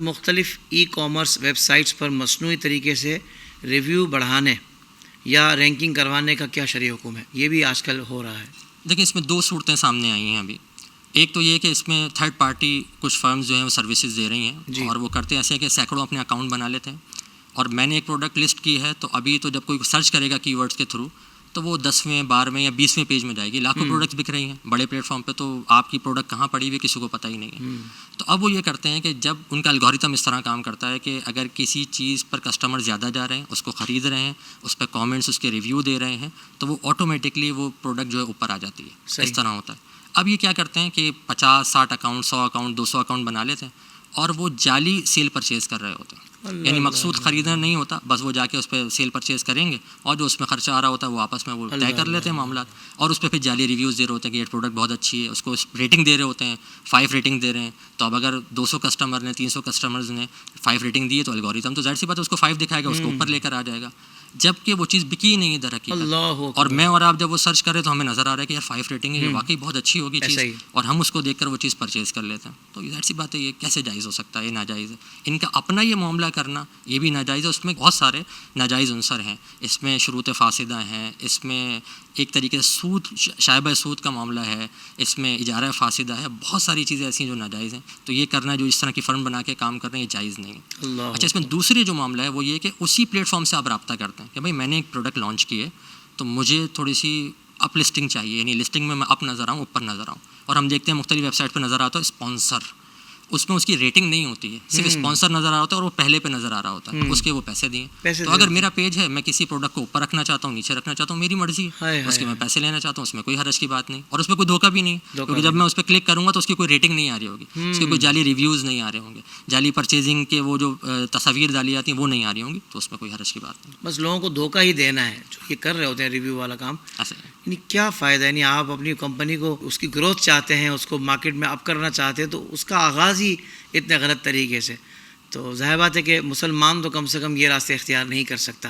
مختلف e commerce web sites پر مصنوعی طریقے سے ریویو بڑھانے یا رینکنگ کروانے کا کیا شرعی حکم ہے؟ یہ بھی آج کل ہو رہا ہے. دیکھیں اس میں دو صورتیں سامنے آئی ہیں ابھی. ایک تو یہ کہ اس میں تھرڈ پارٹی کچھ فرمز جو ہیں وہ سروسز دے رہی ہیں اور وہ کرتے ایسے ہیں کہ سینکڑوں اپنے اکاؤنٹ بنا لیتے ہیں. اور میں نے ایک پروڈکٹ لسٹ کی ہے تو ابھی تو جب کوئی سرچ کرے گا کی ورڈز کے تھرو تو وہ 10ویں 12ویں یا 20ویں پیج میں جائے گی. لاکھوں پروڈکٹس بک رہی ہیں بڑے پلیٹ فارم پہ, تو آپ کی پروڈکٹ کہاں پڑی ہوئی کسی کو پتہ ہی نہیں ہے. تو اب وہ یہ کرتے ہیں کہ جب ان کا الگوریتم اس طرح کام کرتا ہے کہ اگر کسی چیز پر کسٹمر زیادہ جا رہے ہیں, اس کو خرید رہے ہیں, اس پہ کامنٹس اس کے ریویو دے رہے ہیں, تو وہ آٹومیٹکلی وہ پروڈکٹ جو ہے اوپر آ جاتی ہے. اس طرح ہوتا ہے. اب یہ کیا کرتے ہیں کہ 50-60 اکاؤنٹ, 100 اکاؤنٹ, 200 اکاؤنٹ بنا لیتے ہیں اور وہ جعلی سیل پرچیز کر رہے ہوتے ہیں. یعنی مقصود خریدنا نہیں ہوتا, بس وہ جا کے اس پہ سیل پرچیز کریں گے اور جو اس میں خرچہ آ رہا ہوتا ہے وہ آپس میں وہ طے کر لیتے ہیں معاملات, اور اس پہ پھر جعلی ریویوز دے رہے ہوتے ہیں کہ یہ پروڈکٹ بہت اچھی ہے, اس کو ریٹنگ دے رہے ہوتے ہیں, 5 ریٹنگ دے رہے ہیں. تو اب اگر 200 کسٹمر نے 300 کسٹمرز نے 5 ریٹنگ دی ہے تو الگوریتم تو ظاہر سی بات ہے اس کو 5 دکھائے گا, اس کو اوپر لے کر آ جائے گا, جبکہ وہ چیز بکی نہیں ہے در حقیقت. اور میں اور آپ جب وہ سرچ کریں تو ہمیں نظر آ رہا ہے کہ یار 5 ریٹنگ ہے, یہ واقعی بہت اچھی ہوگی چیز, اور ہم اس کو دیکھ کر وہ چیز پرچیز کر لیتے ہیں. تو ظاہر سی بات ہے یہ کیسے جائز ہو سکتا ہے؟ یہ ناجائز ہے. ان کا اپنا یہ معاملہ کرنا یہ بھی ناجائز ہے. اس میں بہت سارے ناجائز عنصر ہیں. اس میں شروط فاسدہ ہیں, اس میں ایک طریقے سے سود, شائبہ سود کا معاملہ ہے, اس میں اجارہ فاسدہ ہے, بہت ساری چیزیں ایسی ہیں جو ناجائز ہیں. تو یہ کرنا جو اس طرح کی فرم بنا کے کام کر رہے ہیں یہ جائز نہیں ہے. اچھا, اس میں دوسری جو معاملہ ہے وہ یہ کہ اسی پلیٹ فارم سے آپ رابطہ کرتے ہیں کہ بھائی میں نے ایک پروڈکٹ لانچ کی ہے تو مجھے تھوڑی سی اپ لسٹنگ چاہیے, یعنی لسٹنگ میں اپ نظر آؤں, اوپر نظر آؤں. اور ہم دیکھتے ہیں مختلف ویب سائٹ پہ نظر آتا ہے اسپانسر, اس میں اس کی ریٹنگ نہیں ہوتی ہے, صرف اسپانسر نظر آ رہا ہوتا ہے اور وہ پہلے پہ نظر آ رہا ہوتا ہے, اس کے وہ پیسے دیے. تو اگر میرا پیج ہے, میں کسی پروڈکٹ کو اوپر رکھنا چاہتا ہوں, نیچے رکھنا چاہتا ہوں, میری مرضی ہے, اس کے میں پیسے لینا چاہتا ہوں, اس میں کوئی حرج کی بات نہیں, اور اس میں کوئی دھوکہ بھی نہیں, کیونکہ جب میں اس پہ کلک کروں گا تو اس کی کوئی ریٹنگ نہیں آ رہی ہوگی, اس کے کوئی جعلی ریویوز نہیں آ رہے ہوں گے, جعلی پرچیزنگ کے وہ جو تصاویر ڈالی جاتی ہیں وہ نہیں آ رہی ہوں گی, تو اس میں کوئی حرج کی بات نہیں. بس لوگوں کو دھوکہ ہی دینا ہے جو یہ کر رہے ہوتے ہیں ریویو والا کام. یعنی کیا فائدہ ہے؟ یعنی آپ اپنی کمپنی کو اس کی گروتھ چاہتے ہیں, اس کو مارکیٹ میں اپ کرنا چاہتے ہیں, تو اس کا آغاز ہی اتنے غلط طریقے سے, تو ظاہر بات ہے کہ مسلمان تو کم سے کم یہ راستے اختیار نہیں کر سکتا.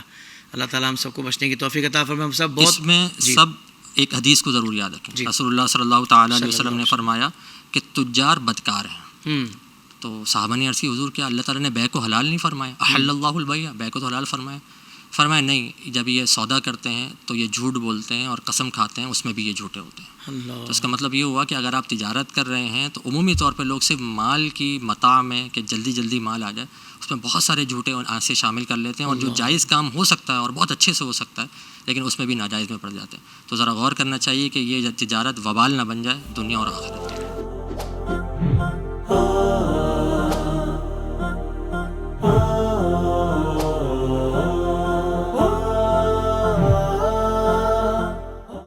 اللہ تعالیٰ ہم سب کو بچنے کی توفیق عطا فرمائے. ہم سب بہت اس میں سب ایک حدیث کو ضرور یاد رکھیں. رسول اللہ صلی اللہ تعالیٰ علیہ وسلم نے فرمایا کہ تجار بدکار ہیں. تو صحابہ نے عرض کی حضور کیا اللہ تعالیٰ نے بیع کو حلال نہیں فرمایا؟ احل اللہ البیع, بیع کو تو حلال فرمایا. فرمایا نہیں, جب یہ سودا کرتے ہیں تو یہ جھوٹ بولتے ہیں اور قسم کھاتے ہیں, اس میں بھی یہ جھوٹے ہوتے ہیں. تو اس کا مطلب یہ ہوا کہ اگر آپ تجارت کر رہے ہیں تو عمومی طور پہ لوگ صرف مال کی متاع میں کہ جلدی جلدی مال آ جائے, اس میں بہت سارے جھوٹے سے شامل کر لیتے ہیں, اور جو جائز کام ہو سکتا ہے اور بہت اچھے سے ہو سکتا ہے لیکن اس میں بھی ناجائز میں پڑ جاتے ہیں. تو ذرا غور کرنا چاہیے کہ یہ تجارت وبال نہ بن جائے دنیا اور آخرت.